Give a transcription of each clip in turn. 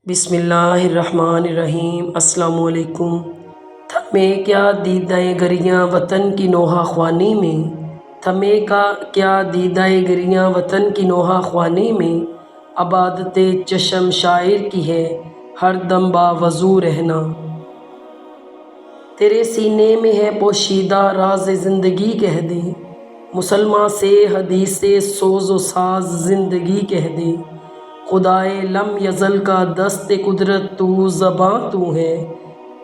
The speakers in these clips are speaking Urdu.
بسم اللہ الرحمن الرحیم۔ السلام علیکم۔ تھمیں کیا دیدۂ گریاں وطن کی نوحہ خوانی میں، تھمیں کیا دیدۂ گریاں وطن کی نوحہ خوانی میں، عبادت چشم شاعر کی ہے ہر دم باوضو رہنا۔ تیرے سینے میں ہے پوشیدہ راز زندگی کہہ دے، مسلماں سے حدیث سوز و ساز زندگی کہہ دے۔ خدائے لم یزل کا دست قدرت تو زباں تو ہے،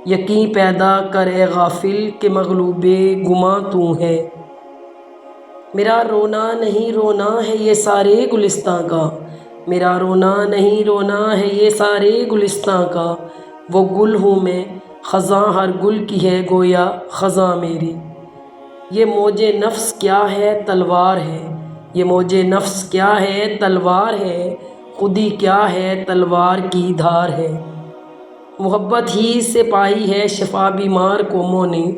یقیں پیدا کر اے غافل کہ مغلوب گماں تو ہے۔ میرا رونا نہیں رونا ہے یہ سارے گلستاں کا، میرا رونا نہیں رونا ہے یہ سارے گلستاں کا، وہ گل ہوں میں خزاں ہر گل کی ہے گویا خزاں میری۔ یہ موج نفس کیا ہے تلوار ہے، یہ موج نفس کیا ہے تلوار ہے، خودی کیا ہے تلوار کی دھار ہے۔ محبت ہی سے پائی ہے شفا بیمار قوموں نے،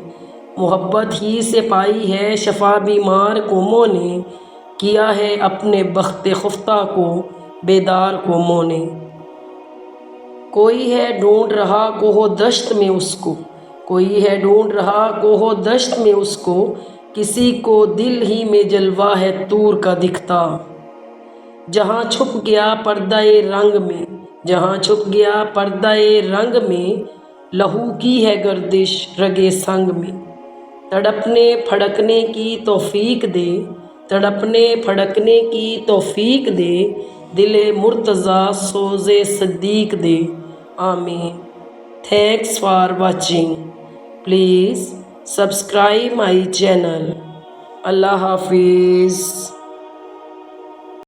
محبت ہی سے پائی ہے شفا بیمار قوموں نے، کیا ہے اپنے بخت خفتہ کو بیدار قوموں نے۔ کوئی ہے ڈھونڈ رہا کوہ و دشت میں اس کو، کوئی ہے ڈھونڈ رہا کوہ و دشت میں اس کو، کسی کو دل ہی میں جلوہ ہے طور کا دکھتا۔ جہاں چھپ گیا پردہ رنگ میں، جہاں چھپ گیا پردہ رنگ میں، لہو کی ہے گردش رگ سنگ میں۔ تڑپنے پھڑکنے کی توفیق دے، تڑپنے پھڑکنے کی توفیق دے، دل مرتضیٰ سوز صدیق دے، آمین۔ Thanks for watching. Please subscribe my channel. اللہ حافظ۔